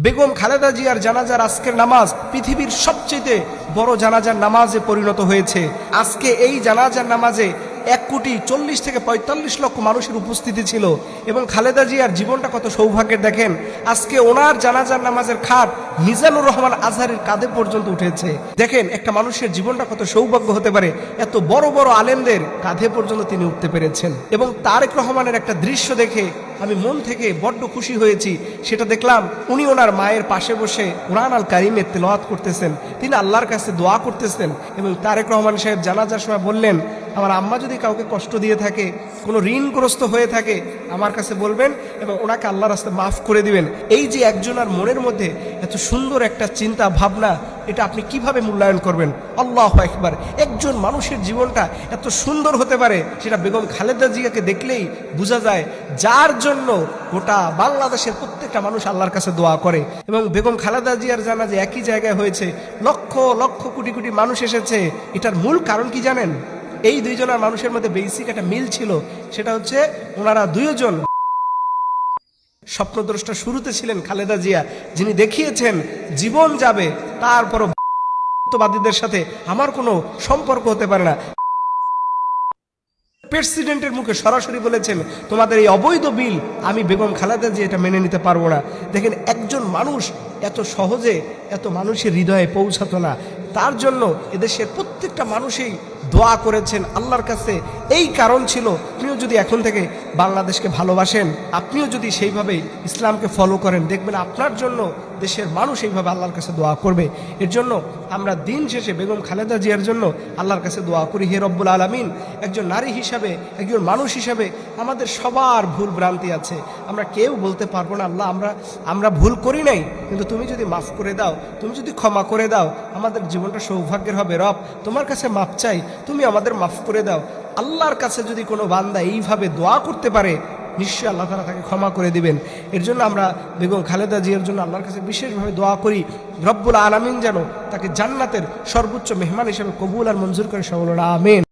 বেগম খালেদা জিয়ার জানাজার আজকের নামাজ পৃথিবীর সবচেয়ে বড় জানাজার নামাজে পরিণত হয়েছে। আজকে এই জানাজার নামাজে 1,40,00,000 থেকে 45 লক্ষ মানুষের উপস্থিতি ছিল এবং খালেদা জিয়ার জীবনটা কত সৌভাগ্যের দেখেন। আজকে ওনার জানাজার নামাজের খাট মিজানুর রহমান আজহারের কাঁধে পর্যন্ত উঠেছে। দেখেন একটা মানুষের জীবনটা কত সৌভাগ্য হতে পারে, এত বড় বড় আলেমদের কাঁধে পর্যন্ত তিনি উঠতে পেরেছেন। এবং তারেক রহমানের একটা দৃশ্য দেখে আমি মন থেকে বড্ড খুশি হয়েছি। সেটা দেখলাম উনি ওনার মায়ের পাশে বসে কুরআন আল কারীমের তেলাওয়াত করতেছেন, তিনি আল্লাহর কাছে দোয়া করতেছেন। এবং তারেক রহমান সাহেব জানাজার সময় বললেন, আমার আম্মা যদি কাউকে কষ্ট দিয়ে থাকে, কোনো ঋণগ্রস্ত হয়ে থাকে, আমার কাছে বলবেন এবং ওনাকে আল্লাহর রাস্তায় মাফ করে দিবেন। এই যে একজনের মনের মধ্যে এত সুন্দর একটা চিন্তা ভাবনা, এটা আপনি কিভাবে মূল্যায়ন করবেন? আল্লাহু আকবার। একজন মানুষের জীবনটা এত সুন্দর হতে পারে, সেটা বেগম খালেদা জিয়াকে দেখলেই বোঝা যায়, যার জন্য গোটা বাংলাদেশের প্রত্যেকটা মানুষ আল্লাহর কাছে দোয়া করে। এবং বেগম খালেদা জিয়ার জানাজা একই জায়গায় হয়েছে, লক্ষ লক্ষ কোটি কোটি মানুষ এসেছে। এটার মূল কারণ কি জানেন? এই দুইজনের মানুষের মধ্যে বেসিক একটা মিল ছিল, সেটা হচ্ছে ওনারা দুইজন স্বপ্নদ্রষ্টা শুরুতে ছিলেন খালেদা জিয়া, যিনি দেখিয়েছেন জীবন যাবে, তারপরও বাদীদের সাথে আমার কোনো সম্পর্ক হতে পারে না। প্রেসিডেন্টের মুখে সরাসরি বলেছেন, তোমাদের এই অবৈধ বিল আমি বেগম খালেদা জিয়া এটা মেনে নিতে পারবো না। দেখেন একজন মানুষ এত সহজে এত মানুষের হৃদয়ে পৌঁছাতো না, তার জন্য এদেশের প্রত্যেকটা মানুষই দোয়া করেছেন আল্লাহর কাছে। এই কারণ ছিল, আপনিও যদি এখন থেকে বাংলাদেশকে ভালোবাসেন, আপনিও যদি সেইভাবে ইসলামকে ফলো করেন, দেখবেন আপনার জন্য দেশের মানুষ এইভাবে আল্লাহর কাছে দোয়া করবে। এর জন্য আমরা দিন শেষে বেগম খালেদা জিয়ার জন্য আল্লাহর কাছে দোয়া করি, হে রব্বুল আলামিন, একজন নারী হিসাবে, একজন মানুষ হিসাবে আমাদের সবার ভুল ভ্রান্তি আছে, আমরা কেউ বলতে পারবো না আল্লাহ আমরা ভুল করি নাই, কিন্তু তুমি যদি মাফ করে দাও, তুমি যদি ক্ষমা করে দাও, আমাদের জীবনটা সৌভাগ্যের হবে। রব, তোমার কাছে মাফ চাই, তুমি আমাদের মাফ করে দাও। আল্লাহর কাছে যদি কোনো বান্দা এইভাবে দোয়া করতে পারে, নিশ্চয়ই আল্লাহ তাআলা তাকে ক্ষমা করে দিবেন। এর জন্য আমরা বেগম খালেদা জিয়ার জন্য আল্লাহর কাছে বিশেষভাবে দোয়া করি, রব্বুল আলামিন যেন তাকে জান্নাতের সর্বোচ্চ মেহমান হিসেবে কবুল আর মঞ্জুর করে। সকল আমিন।